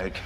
Greg.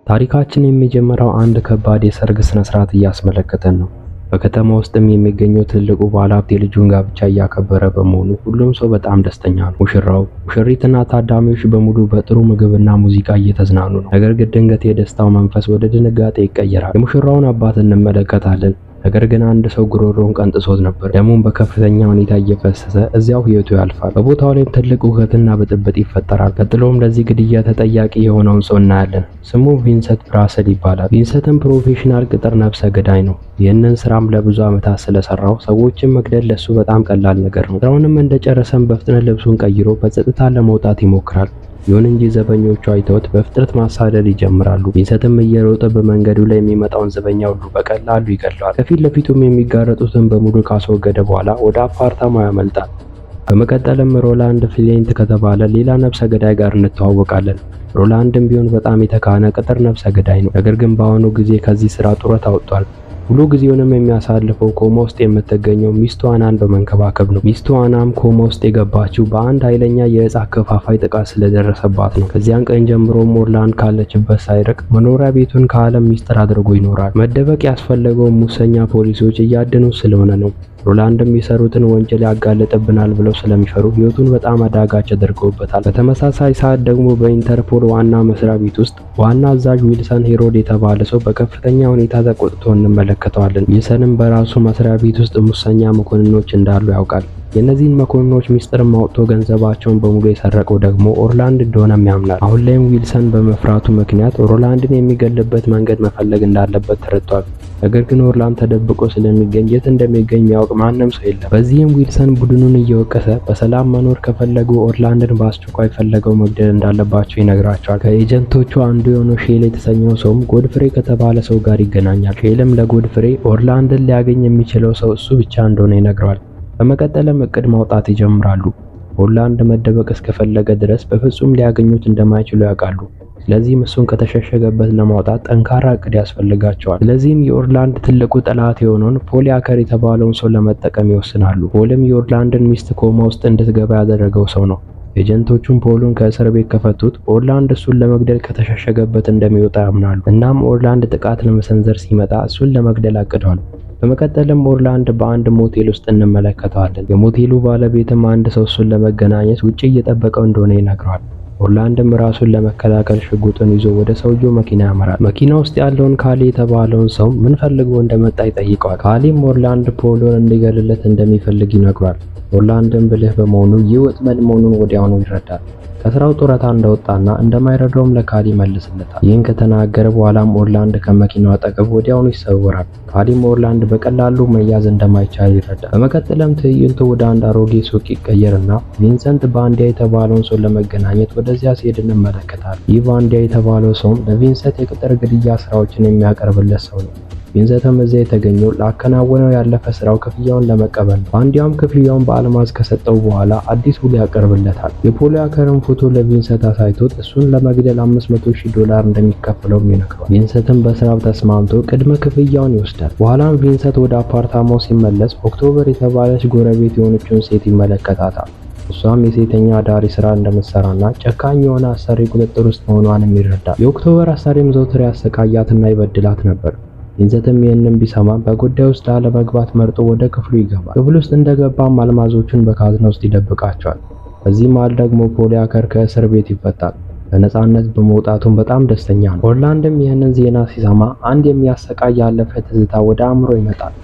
ታሪካችን የሚጀምረው አንድ ከባድ የሰርግ ስነ ስርዓት እያስመለከተን ነው። በከተማ ውስጥም የሚገኘው ትልቁ ባለሀብት የልጁን ጋብቻ እያከበረ በመሆኑ ሁሉም ሰው በጣም ደስተኛ ነው። ሙሽራው፣ ሙሽሪትና ታዳሚዎች በሙሉ በጥሩ ምግብና ሙዚቃ እየተዝናኑ ነው። ነገር ግን ድንገት የደስታው መንፈስ ወደ ድንጋጤ ይቀየራል። የሙሽራውን አባት እንመለከታለን። ነገር ግን አንድ ሰው ጉሮሮውን ቀንጥሶት ነበር። ደሙን በከፍተኛ ሁኔታ እየፈሰሰ እዚያው ህይወቱ ያልፋል። በቦታው ላይም ትልቅ ሁከትና ብጥብጥ ይፈጠራል። ቀጥሎም ለዚህ ግድያ ተጠያቂ የሆነውን ሰው እናያለን። ስሙ ቪንሰንት ብራሰል ይባላል። ቪንሰንትም ፕሮፌሽናል ቅጥር ነፍሰ ገዳይ ነው። ይህንን ስራም ለብዙ ዓመታት ስለሰራው ሰዎችን መግደል ለሱ በጣም ቀላል ነገር ነው። ስራውንም እንደጨረሰም በፍጥነት ልብሱን ቀይሮ በጸጥታ ለመውጣት ይሞክራል። ይሁን እንጂ ዘበኞቹ አይተውት በፍጥነት ማሳደድ ይጀምራሉ። ቪንሰንትም እየሮጠ በመንገዱ ላይ የሚመጣውን ዘበኛ ሁሉ በቀላሉ ይገድለዋል። ከፊት ለፊቱም የሚጋረጡትን በሙሉ ካስወገደ በኋላ ወደ አፓርታማው ያመልጣል። በመቀጠልም ሮላንድ ፍሊንት ከተባለ ሌላ ነፍሰ ገዳይ ጋር እንተዋወቃለን። ሮላንድም ቢሆን በጣም የተካነ ቅጥር ነፍሰ ገዳይ ነው። ነገር ግን በአሁኑ ጊዜ ከዚህ ስራ ጡረታ ወጥቷል። ሙሉ ጊዜውንም የሚያሳልፈው ኮማ ውስጥ የምትገኘው ሚስቱ አናን በመንከባከብ ነው። ሚስቱ አናም ኮማ ውስጥ የገባችው በአንድ ኃይለኛ የእጽ አከፋፋይ ጥቃት ስለደረሰባት ነው። ከዚያን ቀን ጀምሮ ኦርላንድ ካለችበት ሳይርቅ መኖሪያ ቤቱን ከዓለም ሚስጥር አድርጎ ይኖራል። መደበቅ ያስፈለገው ሙሰኛ ፖሊሶች እያደኑ ስለሆነ ነው። ሮላንድም የሰሩትን ወንጀል ያጋለጥብናል ብለው ስለሚፈሩ ህይወቱን በጣም አዳጋች አድርገውበታል። በተመሳሳይ ሰዓት ደግሞ በኢንተርፖል ዋና መስሪያ ቤት ውስጥ ዋና አዛዥ ዊልሰን ሄሮድ የተባለ ሰው በከፍተኛ ሁኔታ ተቆጥቶ እንመለከተዋለን። ዊልሰንም በራሱ መስሪያ ቤት ውስጥ ሙሰኛ መኮንኖች እንዳሉ ያውቃል። የእነዚህን መኮንኖች ሚስጥርም አውጥቶ ገንዘባቸውን በሙሉ የሰረቀው ደግሞ ኦርላንድ እንደሆነም ያምናል። አሁን ላይም ዊልሰን በመፍራቱ ምክንያት ሮላንድን የሚገልበት መንገድ መፈለግ እንዳለበት ተረድቷል። ነገር ግን ኦርላንድ ተደብቆ ስለሚገኝ የት እንደሚገኝ የሚያውቅ ማንም ሰው የለም። በዚህም ዊልሰን ቡድኑን እየወቀሰ በሰላም መኖር ከፈለጉ ኦርላንድን በአስቸኳይ ፈለገው መግደል እንዳለባቸው ይነግራቸዋል። ከኤጀንቶቹ አንዱ የሆነው ሼል የተሰኘው ሰውም ጎድፍሬ ከተባለ ሰው ጋር ይገናኛል። ሼልም ለጎድፍሬ ኦርላንድን ሊያገኝ የሚችለው ሰው እሱ ብቻ እንደሆነ ይነግረዋል። በመቀጠልም እቅድ ማውጣት ይጀምራሉ። ኦርላንድ መደበቅ እስከፈለገ ድረስ በፍጹም ሊያገኙት እንደማይችሉ ያውቃሉ። ስለዚህም እሱን ከተሸሸገበት ለማውጣት ጠንካራ እቅድ ያስፈልጋቸዋል። ስለዚህም የኦርላንድ ትልቁ ጠላት የሆነውን ፖል ያከር የተባለውን ሰው ለመጠቀም ይወስናሉ። ፖልም የኦርላንድን ሚስት ኮማ ውስጥ እንድትገባ ያደረገው ሰው ነው። ኤጀንቶቹም ፖልን ከእስር ቤት ከፈቱት ኦርላንድ እሱን ለመግደል ከተሸሸገበት እንደሚወጣ ያምናሉ። እናም ኦርላንድ ጥቃት ለመሰንዘር ሲመጣ እሱን ለመግደል አቅደዋል። በመቀጠልም ኦርላንድ በአንድ ሞቴል ውስጥ እንመለከተዋለን። የሞቴሉ ባለቤትም አንድ ሰው እሱን ለመገናኘት ውጪ እየጠበቀው እንደሆነ ይነግረዋል። ኦርላንድም ራሱን ለመከላከል ሽጉጥን ይዞ ወደ ሰውየው መኪና ያመራል። መኪና ውስጥ ያለውን ካሊ የተባለውን ሰው ምን ፈልጎ እንደመጣ ይጠይቀዋል። ካሊም ኦርላንድ ፖሎን እንዲገልለት እንደሚፈልግ ይነግሯል። ኦርላንድም ብልህ በመሆኑ ይህ ወጥመድ መሆኑን ወዲያውኑ ይረዳል። ከስራው ጡረታ እንደወጣና እንደማይረዳውም ለካሊ መልስለታል። ይህን ከተናገረ በኋላም ኦርላንድ ከመኪናው አጠገብ ወዲያውኑ ይሰወራል። ካሊም ኦርላንድ በቀላሉ መያዝ እንደማይቻል ይረዳል። በመቀጠልም ትዕይንቱ ወደ አንድ አሮጌ ሱቅ ይቀየርና ቪንሰንት ባንዲያ የተባለውን ሰው ለመገናኘት ወደዚያ ሲሄድ እንመለከታለን። ይህ ባንዲያ የተባለው ሰውም ለቪንሰንት የቅጥር ግድያ ስራዎችን የሚያቀርብለት ሰው ነው። ቪንሰንትም እዚያ የተገኘው ላከናወነው ያለፈ ስራው ክፍያውን ለመቀበል ነው። ባንዲያውም ክፍያውን በአልማዝ ከሰጠው በኋላ አዲስ ውል ያቀርብለታል። የፖል ያከርን ፎቶ ለቪንሰንት አሳይቶት እሱን ለመግደል $500,000 እንደሚከፍለውም ይነግረዋል። ቪንሰንትም በስራው ተስማምቶ ቅድመ ክፍያውን ይወስዳል። በኋላም ቪንሰንት ወደ አፓርታማው ሲመለስ ኦክቶበር የተባለች ጎረቤት የሆነችውን ሴት ይመለከታታል። እሷም የሴተኛ አዳሪ ስራ እንደምትሰራና ጨካኝ የሆነ አሰሪ ቁጥጥር ውስጥ መሆኗንም ይረዳል። የኦክቶበር አሰሪም ዘውትር ያሰቃያትና ይበድላት ነበር። ቪንሰንትም ይህንን ቢሰማ በጉዳዩ ውስጥ ላለመግባት መርጦ ወደ ክፍሉ ይገባል። ክፍል ውስጥ እንደገባም አልማዞቹን በካዝና ውስጥ ይደብቃቸዋል። በዚህ መሃል ደግሞ ፖል ያከር ከእስር ቤት ይፈታል። በነፃነት በመውጣቱም በጣም ደስተኛ ነው። ኦርላንድም ይህንን ዜና ሲሰማ አንድ የሚያሰቃይ ያለፈ ትዝታ ወደ አእምሮ ይመጣል።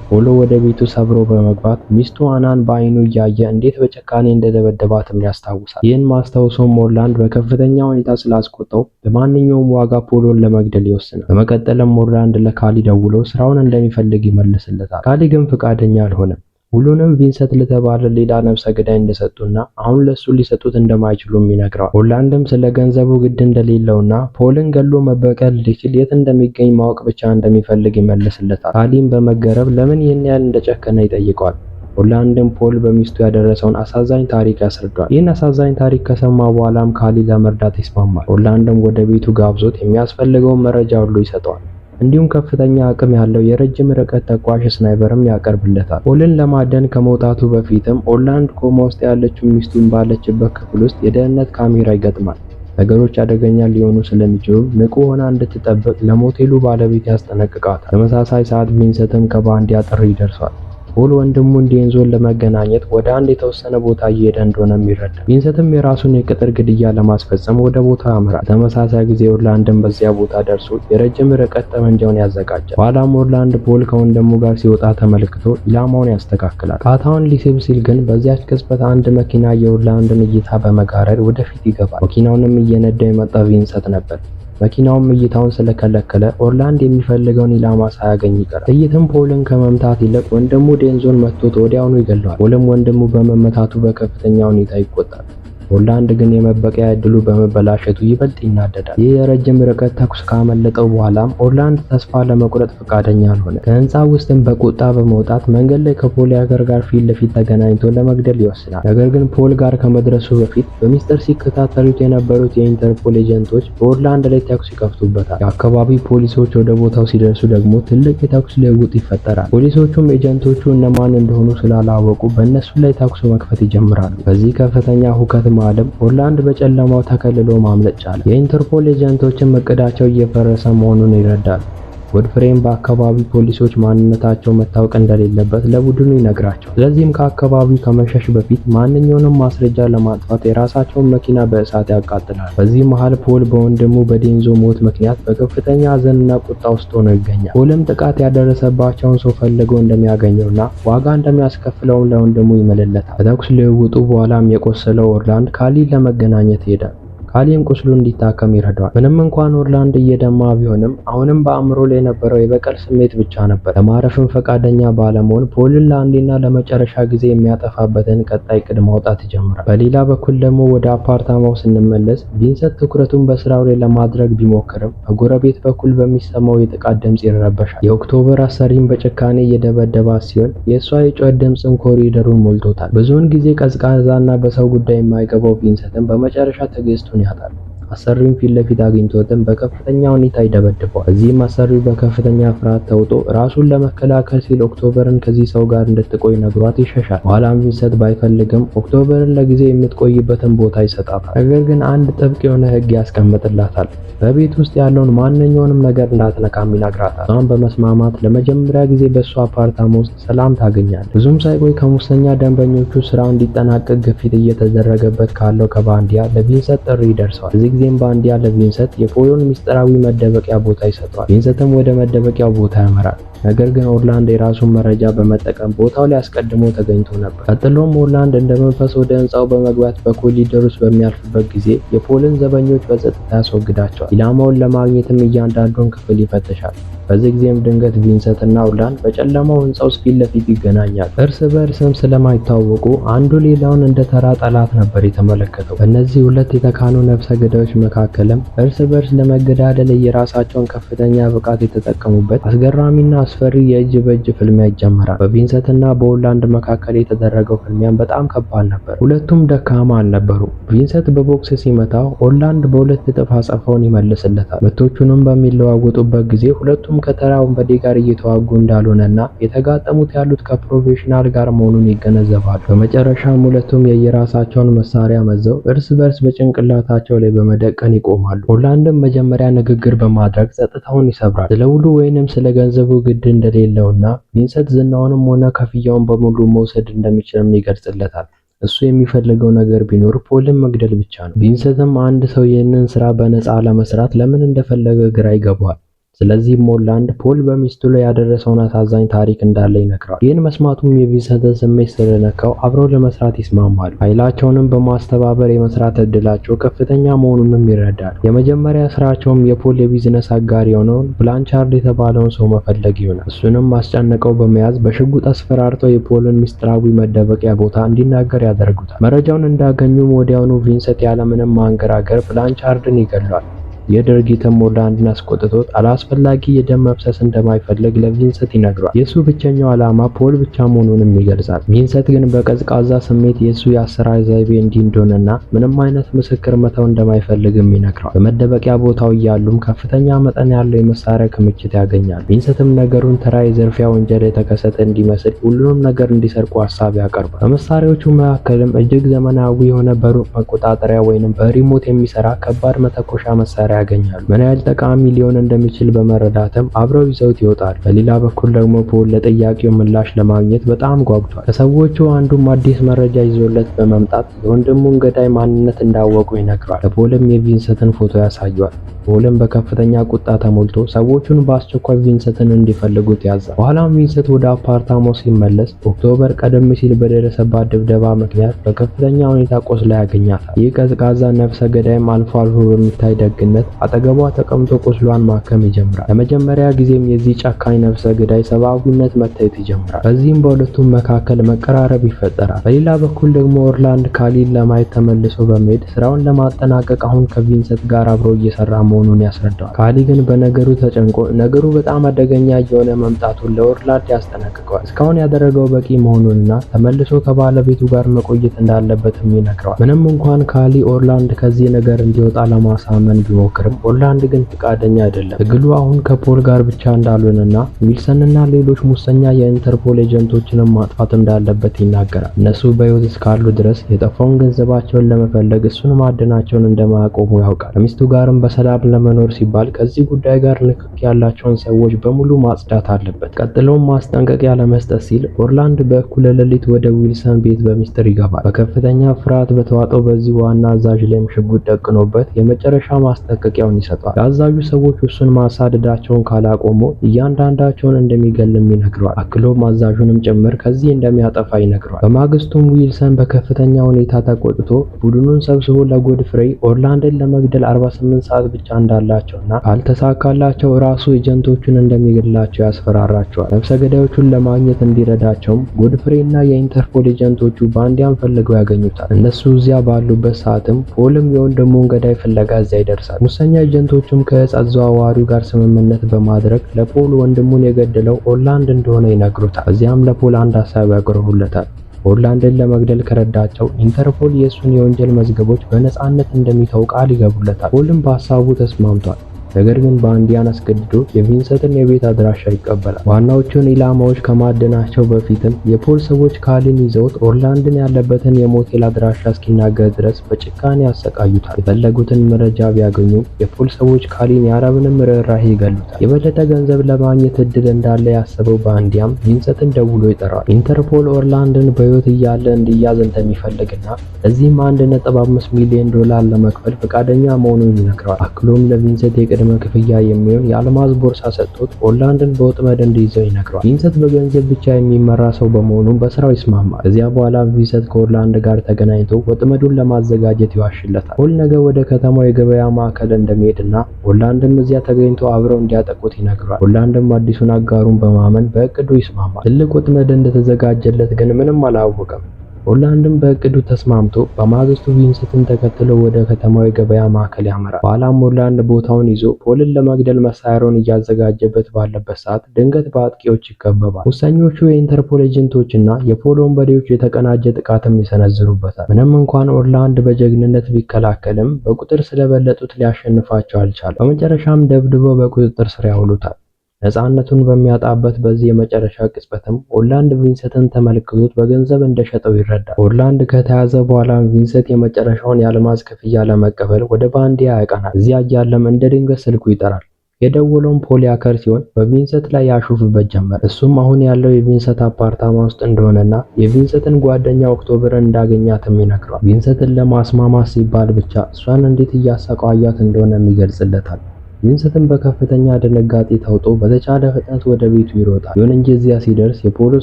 ፖሎ ወደ ቤቱ ሰብሮ በመግባት ሚስቱ አናን በአይኑ እያየ እንዴት በጨካኔ እንደደበደባትም ያስታውሳል። ይህን ማስታወሱም ኦርላንድ በከፍተኛ ሁኔታ ስላስቆጣው በማንኛውም ዋጋ ፖሎን ለመግደል ይወስናል። በመቀጠልም ኦርላንድ ለካሊ ደውሎ ስራውን እንደሚፈልግ ይመልስለታል። ካሊ ግን ፈቃደኛ አልሆነም። ሁሉንም ቪንሰንት ለተባለ ሌላ ነፍሰ ገዳይ እንደሰጡና አሁን ለሱ ሊሰጡት እንደማይችሉም ይነግረዋል። ኦርላንድም ስለ ገንዘቡ ግድ እንደሌለውና ፖልን ገሎ መበቀል ሊችል የት እንደሚገኝ ማወቅ ብቻ እንደሚፈልግ ይመልስለታል። ካሊም በመገረም ለምን ይህን ያህል እንደጨከነ ይጠይቀዋል። ኦርላንድም ፖል በሚስቱ ያደረሰውን አሳዛኝ ታሪክ ያስረዳዋል። ይህን አሳዛኝ ታሪክ ከሰማ በኋላም ካሊ ለመርዳት ይስማማል። ኦርላንድም ወደ ቤቱ ጋብዞት የሚያስፈልገውን መረጃ ሁሉ ይሰጠዋል። እንዲሁም ከፍተኛ አቅም ያለው የረጅም ርቀት ተኳሽ ስናይፐርም ያቀርብለታል። ፖልን ለማደን ከመውጣቱ በፊትም ኦርላንድ ኮማ ውስጥ ያለችው ሚስቱን ባለችበት ክፍል ውስጥ የደህንነት ካሜራ ይገጥማል። ነገሮች አደገኛ ሊሆኑ ስለሚችሉ ንቁ ሆና እንድትጠብቅ ለሞቴሉ ባለቤት ያስጠነቅቃታል። ተመሳሳይ ሰዓት ቪንሰንትም ከባንዲያ ጥሪ ይደርሷል። ፖል ወንድሙ ዴንዞን ለመገናኘት ወደ አንድ የተወሰነ ቦታ እየሄደ እንደሆነም ይረዳል። ቪንሰንትም የራሱን የቅጥር ግድያ ለማስፈጸም ወደ ቦታው ያመራል። በተመሳሳይ ጊዜ ኦርላንድም በዚያ ቦታ ደርሶ የረጅም ርቀት ጠመንጃውን ያዘጋጃል። ኋላም ኦርላንድ ፖል ከወንድሙ ጋር ሲወጣ ተመልክቶ ኢላማውን ያስተካክላል። ቃታውን ሊስብ ሲል ግን በዚያች ቅጽበት አንድ መኪና የኦርላንድን እይታ በመጋረድ ወደፊት ይገባል። መኪናውንም እየነዳ የመጣ ቪንሰንት ነበር። መኪናውም እይታውን ስለከለከለ ኦርላንድ የሚፈልገውን ኢላማ ሳያገኝ ይቀራል። ጥይትም ፖልን ከመምታት ይልቅ ወንድሙ ዴንዞን መጥቶት ወዲያውኑ ይገለዋል። ፖልም ወንድሙ በመመታቱ በከፍተኛ ሁኔታ ይቆጣል። ኦርላንድ ግን የመበቀያ እድሉ በመበላሸቱ ይበልጥ ይናደዳል። ይህ የረጅም ርቀት ተኩስ ካመለጠው በኋላም ኦርላንድ ተስፋ ለመቁረጥ ፈቃደኛ አልሆነ። ከህንፃ ውስጥም በቁጣ በመውጣት መንገድ ላይ ከፖል ያገር ጋር ፊት ለፊት ተገናኝቶ ለመግደል ይወስናል። ነገር ግን ፖል ጋር ከመድረሱ በፊት በሚስጥር ሲከታተሉት የነበሩት የኢንተርፖል ኤጀንቶች በኦርላንድ ላይ ተኩስ ይከፍቱበታል። የአካባቢ ፖሊሶች ወደ ቦታው ሲደርሱ ደግሞ ትልቅ የተኩስ ልውውጥ ይፈጠራል። ፖሊሶቹም ኤጀንቶቹ እነማን እንደሆኑ ስላላወቁ በእነሱ ላይ ተኩስ መክፈት ይጀምራሉ። በዚህ ከፍተኛ ሁከት ማለም ኦርላንድ በጨለማው ተከልሎ ማምለጥ ቻለ። የኢንተርፖል ኤጀንቶችም እቅዳቸው እየፈረሰ መሆኑን ይረዳሉ። ጎድፍሬም በአካባቢ ፖሊሶች ማንነታቸው መታወቅ እንደሌለበት ለቡድኑ ይነግራቸው። ስለዚህም ከአካባቢው ከመሸሽ በፊት ማንኛውንም ማስረጃ ለማጥፋት የራሳቸውን መኪና በእሳት ያቃጥላል። በዚህ መሃል ፖል በወንድሙ በዴንዞ ሞት ምክንያት በከፍተኛ ሐዘንና ቁጣ ውስጥ ሆኖ ይገኛል። ፖልም ጥቃት ያደረሰባቸውን ሰው ፈልጎ እንደሚያገኘውና ዋጋ እንደሚያስከፍለውም ለወንድሙ ይመልለታል። ከተኩስ ልውውጡ በኋላም የቆሰለው ኦርላንድ ካሊን ለመገናኘት ይሄዳል። ካሊም ቁስሉ እንዲታከም ይረዳዋል። ምንም እንኳን ኦርላንድ እየደማ ቢሆንም አሁንም በአእምሮ ላይ የነበረው የበቀል ስሜት ብቻ ነበር። ለማረፍም ፈቃደኛ ባለመሆን ፖልን ለአንዴና ለመጨረሻ ጊዜ የሚያጠፋበትን ቀጣይ ዕቅድ ማውጣት ይጀምራል። በሌላ በኩል ደግሞ ወደ አፓርታማው ስንመለስ ቪንሰንት ትኩረቱን በስራው ላይ ለማድረግ ቢሞክርም በጎረቤት በኩል በሚሰማው የጥቃት ድምጽ ይረበሻል። የኦክቶበር አሰሪም በጭካኔ እየደበደባት ሲሆን የእሷ የጩኸት ድምጽም ኮሪደሩን ሞልቶታል። ብዙውን ጊዜ ቀዝቃዛና በሰው ጉዳይ የማይገባው ቪንሰንትም በመጨረሻ ትዕግስቱን ያጣል። አሰሪውን ፊት ለፊት አግኝቶትም በከፍተኛ ሁኔታ ይደበድበዋል። እዚህም አሰሪው በከፍተኛ ፍርሃት ተውጦ ራሱን ለመከላከል ሲል ኦክቶበርን ከዚህ ሰው ጋር እንድትቆይ ነግሯት ይሸሻል። በኋላም ቪንሰንት ባይፈልግም ኦክቶበርን ለጊዜው የምትቆይበትን ቦታ ይሰጣታል። ነገር ግን አንድ ጥብቅ የሆነ ሕግ ያስቀምጥላታል። በቤት ውስጥ ያለውን ማንኛውንም ነገር እንዳትነካም ይነግራታል። እሷም በመስማማት ለመጀመሪያ ጊዜ በእሱ አፓርታማ ውስጥ ሰላም ታገኛለች። ብዙም ሳይቆይ ከሙሰኛ ደንበኞቹ ስራው እንዲጠናቀቅ ግፊት እየተደረገበት ካለው ከባንዲያ ለቪንሰንት ጥሪ ይደርሰዋል። እዚህ ጊዜም ባንዲያ ለቪንሰንት የፖልን ሚስጥራዊ መደበቂያ ቦታ ይሰጠዋል። ቪንሰንትም ወደ መደበቂያው ቦታ ያመራል። ነገር ግን ኦርላንድ የራሱን መረጃ በመጠቀም ቦታው ላይ አስቀድሞ ተገኝቶ ነበር። ቀጥሎም ኦርላንድ እንደ መንፈስ ወደ ህንፃው በመግባት በኮሪደር ውስጥ በሚያልፍበት ጊዜ የፖልን ዘበኞች በጸጥታ ያስወግዳቸዋል። ኢላማውን ለማግኘትም እያንዳንዱን ክፍል ይፈትሻል። በዚህ ጊዜም ድንገት ቪንሰንት እና ኦርላንድ በጨለማው ህንፃ ውስጥ ፊት ለፊት ይገናኛሉ። እርስ በእርስም ስለማይታወቁ አንዱ ሌላውን እንደ ተራ ጠላት ነበር የተመለከተው። በእነዚህ ሁለት የተካኑ ነፍሰ ገዳዮች መካከልም እርስ በእርስ ለመገዳደል የራሳቸውን ከፍተኛ ብቃት የተጠቀሙበት አስገራሚና አስፈሪ የእጅ በእጅ ፍልሚያ ይጀምራል። በቪንሰንት እና በኦርላንድ መካከል የተደረገው ፍልሚያም በጣም ከባድ ነበር። ሁለቱም ደካማ አልነበሩ። ቪንሰንት በቦክስ ሲመታው ኦርላንድ በሁለት እጥፍ አጸፋውን ይመልስለታል። ምቶቹንም በሚለዋወጡበት ጊዜ ሁለቱም ከተራ ወንበዴ ጋር እየተዋጉ እንዳልሆነና የተጋጠሙት ያሉት ከፕሮፌሽናል ጋር መሆኑን ይገነዘባሉ። በመጨረሻም ሁለቱም የየራሳቸውን መሳሪያ መዘው እርስ በርስ በጭንቅላታቸው ላይ በመደቀን ይቆማሉ። ኦርላንድም መጀመሪያ ንግግር በማድረግ ጸጥታውን ይሰብራል። ስለ ውሉ ወይንም ስለ ገንዘቡ ግድ እንደሌለውና ቪንሰንት ዝናውንም ሆነ ከፍያውን በሙሉ መውሰድ እንደሚችልም ይገልጽለታል። እሱ የሚፈልገው ነገር ቢኖር ፖልን መግደል ብቻ ነው። ቪንሰንትም አንድ ሰው ይህንን ስራ በነፃ ለመስራት ለምን እንደፈለገ ግራ ይገባዋል። ስለዚህም ኦርላንድ ፖል በሚስቱ ላይ ያደረሰውን አሳዛኝ ታሪክ እንዳለ ይነግረዋል። ይህን መስማቱም የቪንሰንትን ስሜት ስለነካው አብረው ለመስራት ይስማማሉ። ኃይላቸውንም በማስተባበር የመስራት እድላቸው ከፍተኛ መሆኑንም ይረዳል። የመጀመሪያ ስራቸውም የፖል የቢዝነስ አጋር የሆነውን ብላንቻርድ የተባለውን ሰው መፈለግ ይሆናል። እሱንም አስጨንቀው በመያዝ በሽጉጥ አስፈራርተው የፖልን ሚስጥራዊ መደበቂያ ቦታ እንዲናገር ያደርጉታል። መረጃውን እንዳገኙም ወዲያውኑ ቪንሰንት ያለምንም ማንገራገር ብላንቻርድን ይገድሏል። የድርጊትም ኦርላንድን አስቆጥቶት አላስፈላጊ የደም መፍሰስ እንደማይፈልግ ለቪንሰንት ይነግረዋል። የሱ ብቸኛው ዓላማ ፖል ብቻ መሆኑንም ይገልጻል። ቪንሰንት ግን በቀዝቃዛ ስሜት የሱ የአሰራር ዘይቤ እንዲህ እንደሆነና ምንም አይነት ምስክር መተው እንደማይፈልግም ይነግረዋል። በመደበቂያ ቦታው እያሉም ከፍተኛ መጠን ያለው የመሳሪያ ክምችት ያገኛል። ቪንሰንትም ነገሩን ተራ የዝርፊያ ወንጀል የተከሰተ እንዲመስል ሁሉንም ነገር እንዲሰርቁ ሀሳብ ያቀርባል። በመሳሪያዎቹ መካከልም እጅግ ዘመናዊ የሆነ በሩቅ መቆጣጠሪያ ወይንም በሪሞት የሚሰራ ከባድ መተኮሻ መሳሪያ ያገኛሉ። ምን ያህል ጠቃሚ ሊሆን እንደሚችል በመረዳትም አብረው ይዘውት ይወጣል። በሌላ በኩል ደግሞ ፖል ለጥያቄው ምላሽ ለማግኘት በጣም ጓጉቷል። ከሰዎቹ አንዱም አዲስ መረጃ ይዞለት በመምጣት የወንድሙን ገዳይ ማንነት እንዳወቁ ይነግረዋል። ለፖልም የቪንሰንትን ፎቶ ያሳየዋል። ፖልም በከፍተኛ ቁጣ ተሞልቶ ሰዎቹን በአስቸኳይ ቪንሰንትን እንዲፈልጉት ያዛል። በኋላም ቪንሰንት ወደ አፓርታማው ሲመለስ ኦክቶበር ቀደም ሲል በደረሰባት ድብደባ ምክንያት በከፍተኛ ሁኔታ ቆስላ ያገኛታል። ይህ ቀዝቃዛ ነፍሰ ገዳይም አልፎ አልፎ በሚታይ ደግነት አጠገቧ ተቀምጦ ቁስሏን ማከም ይጀምራል። ለመጀመሪያ ጊዜም የዚህ ጨካኝ ነፍሰ ገዳይ ሰብአዊነት መታየት ይጀምራል። በዚህም በሁለቱም መካከል መቀራረብ ይፈጠራል። በሌላ በኩል ደግሞ ኦርላንድ ካሊን ለማየት ተመልሶ በመሄድ ስራውን ለማጠናቀቅ አሁን ከቪንሰንት ጋር አብሮ እየሰራ መሆኑን ያስረዳዋል። ካሊ ግን በነገሩ ተጨንቆ ነገሩ በጣም አደገኛ እየሆነ መምጣቱን ለኦርላንድ ያስጠነቅቀዋል። እስካሁን ያደረገው በቂ መሆኑንና ተመልሶ ከባለቤቱ ጋር መቆየት እንዳለበትም ይነግረዋል። ምንም እንኳን ካሊ ኦርላንድ ከዚህ ነገር እንዲወጣ ለማሳመን ቢሞክርም ኦርላንድ ግን ፈቃደኛ አይደለም። ትግሉ አሁን ከፖል ጋር ብቻ እንዳልሆነና ዊልሰንና ሌሎች ሙሰኛ የኢንተርፖል ኤጀንቶችንም ማጥፋት እንዳለበት ይናገራል። እነሱ በህይወት እስካሉ ድረስ የጠፋውን ገንዘባቸውን ለመፈለግ እሱን ማደናቸውን እንደማያቆሙ ያውቃል። ከሚስቱ ጋርም በሰላም ለመኖር ሲባል ከዚህ ጉዳይ ጋር ንክኪ ያላቸውን ሰዎች በሙሉ ማጽዳት አለበት። ቀጥሎም ማስጠንቀቂያ ለመስጠት ሲል ኦርላንድ በእኩለ ሌሊት ወደ ዊልሰን ቤት በሚስጥር ይገባል። በከፍተኛ ፍርሃት በተዋጠው በዚህ ዋና አዛዥ ላይም ሽጉጥ ደቅኖበት የመጨረሻ ማስጠንቀቂያውን ይሰጣል። የአዛዡ ሰዎች እሱን ማሳደዳቸውን ካላቆሙ እያንዳንዳቸውን እንደሚገልም ይነግረዋል። አክሎም አዛዡንም ጭምር ከዚህ እንደሚያጠፋ ይነግረዋል። በማግስቱም ዊልሰን በከፍተኛ ሁኔታ ተቆጥቶ ቡድኑን ሰብስቦ ለጎድፍሬ ኦርላንድን ለመግደል 48 ሰዓት ብቻ እንዳላቸውና ካልተሳካላቸው ራሱ ኤጀንቶቹን እንደሚገድላቸው ያስፈራራቸዋል። ነፍሰ ገዳዮቹን ለማግኘት እንዲረዳቸውም ጎድፍሬና የኢንተርፖል ኤጀንቶቹ ባንዲያን ፈልገው ያገኙታል። እነሱ እዚያ ባሉበት ሰዓትም ፖልም የወንድሙን ገዳይ ፍለጋ እዚያ ይደርሳል። ሙሰኛ ኤጀንቶቹም ከእጽ አዘዋዋሪው ጋር ስምምነት በማድረግ ለፖል ወንድሙን የገደለው ኦርላንድ እንደሆነ ይነግሩታል። እዚያም ለፖል አንድ ሀሳብ ያቀርቡለታል። ኦርላንድን ለመግደል ከረዳቸው ኢንተርፖል የእሱን የወንጀል መዝገቦች በነፃነት እንደሚተው ቃል ይገቡለታል። ፖልም በሀሳቡ ተስማምቷል። ነገር ግን ባንዲያን አስገድዶ የቪንሰንትን የቤት አድራሻ ይቀበላል። ዋናዎቹን ኢላማዎች ከማደናቸው በፊትም የፖል ሰዎች ካሊን ይዘውት ኦርላንድን ያለበትን የሞቴል አድራሻ እስኪናገር ድረስ በጭካኔ ያሰቃዩታል። የፈለጉትን መረጃ ቢያገኙ የፖል ሰዎች ካሊን ያለምንም ርህራሄ ይገሉታል። የበለጠ ገንዘብ ለማግኘት እድል እንዳለ ያሰበው ባንዲያም ቪንሰንትን ደውሎ ይጠራዋል። ኢንተርፖል ኦርላንድን በሕይወት እያለ እንዲያዝ እንደሚፈልግና ለዚህም 1.5 ሚሊዮን ዶላር ለመክፈል ፈቃደኛ መሆኑን ይነግረዋል። አክሎም ለቪንሰንት ቅድመ ክፍያ የሚሆን የአልማዝ ቦርሳ ሰጥቶት ኦርላንድን በወጥመድ እንዲይዘው ይነግረዋል። ቪንሰንት በገንዘብ ብቻ የሚመራ ሰው በመሆኑ በስራው ይስማማል። ከዚያ በኋላ ቪንሰንት ከኦርላንድ ጋር ተገናኝቶ ወጥመዱን ለማዘጋጀት ይዋሽለታል። ፖል ነገ ወደ ከተማው የገበያ ማዕከል እንደሚሄድና ኦርላንድም እዚያ ተገኝቶ አብረው እንዲያጠቁት ይነግረዋል። ኦርላንድም አዲሱን አጋሩን በማመን በእቅዱ ይስማማል። ትልቅ ወጥመድ እንደተዘጋጀለት ግን ምንም አላወቀም። ኦርላንድም በእቅዱ ተስማምቶ በማግስቱ ቪንሰንትን ተከትሎ ወደ ከተማው የገበያ ማዕከል ያመራል። በኋላም ኦርላንድ ቦታውን ይዞ ፖልን ለመግደል መሳሪያውን እያዘጋጀበት ባለበት ሰዓት ድንገት በአጥቂዎች ይከበባል። ሙሰኞቹ የኢንተርፖል ኤጀንቶችና የፖል ወንበዴዎች የተቀናጀ ጥቃትም ይሰነዝሩበታል። ምንም እንኳን ኦርላንድ በጀግንነት ቢከላከልም በቁጥር ስለበለጡት ሊያሸንፋቸው አልቻለም። በመጨረሻም ደብድበው በቁጥጥር ስር ያውሉታል። ነፃነቱን በሚያጣበት በዚህ የመጨረሻ ቅጽበትም ኦርላንድ ቪንሰንትን ተመልክቶት በገንዘብ እንደሸጠው ይረዳል። ኦርላንድ ከተያዘ በኋላ ቪንሰንት የመጨረሻውን የአልማዝ ክፍያ ለመቀበል ወደ ባንዲያ ያቀናል። እዚያ እያለም እንደ ድንገት ስልኩ ይጠራል። የደወለውም ፖል ያከር ሲሆን በቪንሰንት ላይ ያሾፍበት ጀመር። እሱም አሁን ያለው የቪንሰንት አፓርታማ ውስጥ እንደሆነና የቪንሰንትን ጓደኛ ኦክቶበርን እንዳገኛትም ይነግረዋል። ቪንሰንትን ለማስማማት ሲባል ብቻ እሷን እንዴት እያሰቃያት እንደሆነም ይገልጽለታል። ቪንሰንትም በከፍተኛ ድንጋጤ ተውጦ በተቻለ ፍጥነት ወደ ቤቱ ይሮጣል። ይሁን እንጂ እዚያ ሲደርስ የፖሎ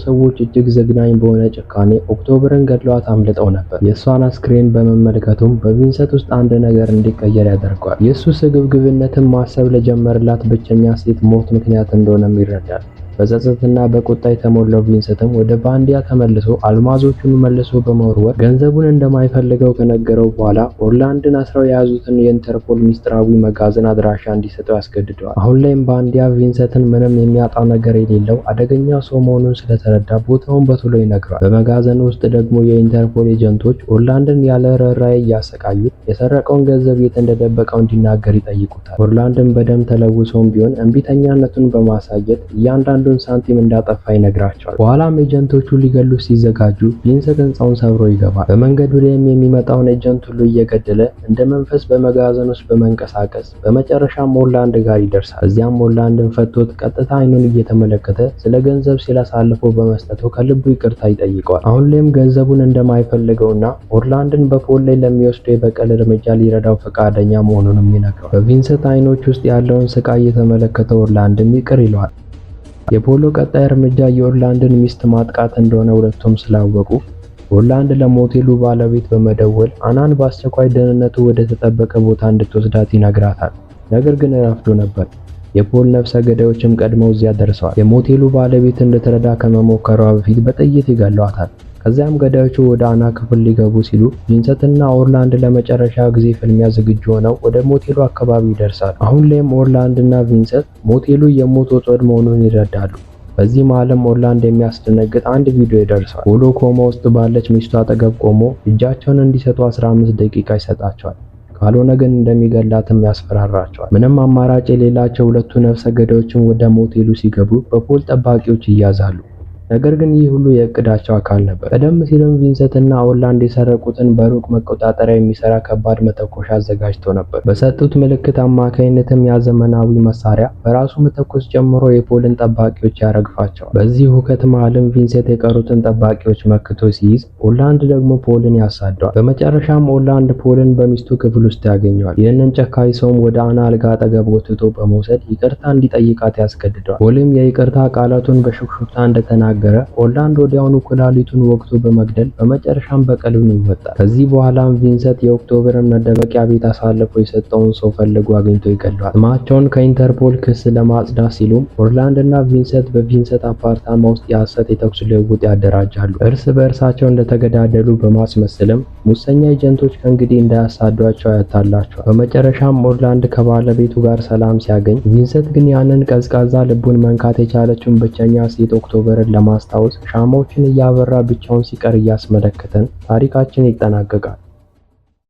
ሰዎች እጅግ ዘግናኝ በሆነ ጭካኔ ኦክቶበርን ገድለዋት አምልጠው ነበር። የእሷን አስክሬን በመመልከቱም በቪንሰንት ውስጥ አንድ ነገር እንዲቀየር ያደርገዋል። የእሱ ስግብግብነትን ማሰብ ለጀመረላት ብቸኛ ሴት ሞት ምክንያት እንደሆነም ይረዳል። በጸጸትና በቁጣ የተሞላው ቪንሰንትም ወደ ባንዲያ ተመልሶ አልማዞቹን መልሶ በመወርወር ገንዘቡን እንደማይፈልገው ከነገረው በኋላ ኦርላንድን አስረው የያዙትን የኢንተርፖል ሚስጥራዊ መጋዘን አድራሻ እንዲሰጠው ያስገድደዋል። አሁን ላይም ባንዲያ ቪንሰንትን ምንም የሚያጣው ነገር የሌለው አደገኛ ሰው መሆኑን ስለተረዳ ቦታውን በቶሎ ይነግረዋል። በመጋዘኑ ውስጥ ደግሞ የኢንተርፖል ኤጀንቶች ኦርላንድን ያለ ርኅራኄ እያሰቃዩት የሰረቀውን ገንዘብ የት እንደደበቀው እንዲናገር ይጠይቁታል። ኦርላንድን በደም ተለውሶም ቢሆን እምቢተኛነቱን በማሳየት እያንዳንዱን ሳንቲም እንዳጠፋ ይነግራቸዋል። በኋላም ኤጀንቶቹ ሊገሉት ሲዘጋጁ ቪንሰንት ህንፃውን ሰብሮ ይገባል። በመንገዱ ላይም የሚመጣውን ኤጀንት ሁሉ እየገደለ እንደ መንፈስ በመጋዘን ውስጥ በመንቀሳቀስ በመጨረሻም ኦርላንድ ጋር ይደርሳል። እዚያም ኦርላንድን ፈቶት ቀጥታ አይኑን እየተመለከተ ስለ ገንዘብ ሲላሳልፎ በመስጠቱ ከልቡ ይቅርታ ይጠይቀዋል። አሁን ላይም ገንዘቡን እንደማይፈልገውና ኦርላንድን በፖል ላይ ለሚወስደው የበቀል እርምጃ ሊረዳው ፈቃደኛ መሆኑንም ይነግረዋል። በቪንሰንት አይኖች ውስጥ ያለውን ስቃይ የተመለከተ ኦርላንድም ይቅር ይለዋል። የፖሎ ቀጣይ እርምጃ የኦርላንድን ሚስት ማጥቃት እንደሆነ ሁለቱም ስላወቁ ኦርላንድ ለሞቴሉ ባለቤት በመደወል አናን በአስቸኳይ ደህንነቱ ወደ ተጠበቀ ቦታ እንድትወስዳት ይነግራታል። ነገር ግን ረፍዶ ነበር። የፖል ነፍሰ ገዳዮችም ቀድመው እዚያ ደርሰዋል። የሞቴሉ ባለቤት እንድትረዳ ከመሞከሯ በፊት በጥይት ይገሏታል። ከዚያም ገዳዮቹ ወደ አና ክፍል ሊገቡ ሲሉ ቪንሰንትና ኦርላንድ ለመጨረሻ ጊዜ ፍልሚያ ዝግጁ ሆነው ወደ ሞቴሉ አካባቢ ይደርሳሉ። አሁን ላይም ኦርላንድና ቪንሰንት ሞቴሉ የሞት ወጥመድ መሆኑን ይረዳሉ። በዚህ መሃልም ኦርላንድ የሚያስደነግጥ አንድ ቪዲዮ ይደርሰዋል። ፖሎ ኮማ ውስጥ ባለች ሚስቱ አጠገብ ቆሞ እጃቸውን እንዲሰጡ 15 ደቂቃ ይሰጣቸዋል። ካልሆነ ግን እንደሚገላትም ያስፈራራቸዋል። ምንም አማራጭ የሌላቸው ሁለቱ ነፍሰ ገዳዮችም ወደ ሞቴሉ ሲገቡ በፖል ጠባቂዎች ይያዛሉ። ነገር ግን ይህ ሁሉ የእቅዳቸው አካል ነበር። ቀደም ሲልም ቪንሰንትና ኦርላንድ የሰረቁትን በሩቅ መቆጣጠሪያ የሚሰራ ከባድ መተኮሻ አዘጋጅተው ነበር። በሰጡት ምልክት አማካይነትም ያዘመናዊ መሳሪያ በራሱ መተኮስ ጀምሮ የፖልን ጠባቂዎች ያረግፋቸዋል። በዚህ ሁከት መሃልም ቪንሰንት የቀሩትን ጠባቂዎች መክቶ ሲይዝ፣ ኦርላንድ ደግሞ ፖልን ያሳደዋል። በመጨረሻም ኦርላንድ ፖልን በሚስቱ ክፍል ውስጥ ያገኘዋል። ይህንን ጨካኝ ሰውም ወደ አና አልጋ አጠገብ ጎትቶ በመውሰድ ይቅርታ እንዲጠይቃት ያስገድደዋል። ፖልም የይቅርታ ቃላቱን በሹክሹክታ እንደተናገረ ኦርላንድ ወዲያውኑ ኩላሊቱን ወግቶ በመግደል በመጨረሻም በቀሉን ይወጣል። ከዚህ በኋላም ቪንሰንት የኦክቶበርን መደበቂያ ቤት አሳልፎ የሰጠውን ሰው ፈልጎ አግኝቶ ይገድለዋል። ስማቸውን ከኢንተርፖል ክስ ለማጽዳት ሲሉም ኦርላንድ እና ቪንሰንት በቪንሰንት አፓርታማ ውስጥ የሐሰት የተኩስ ልውውጥ ያደራጃሉ። እርስ በእርሳቸው እንደተገዳደሉ በማስመሰልም ሙሰኛ ኤጀንቶች ከእንግዲህ እንዳያሳዷቸው ያታላቸዋል። በመጨረሻም ኦርላንድ ከባለቤቱ ጋር ሰላም ሲያገኝ፣ ቪንሰንት ግን ያንን ቀዝቃዛ ልቡን መንካት የቻለችውን ብቸኛ ሴት ኦክቶበርን ለማስታወስ ሻማዎችን እያበራ ብቻውን ሲቀር እያስመለከተን ታሪካችን ይጠናቀቃል።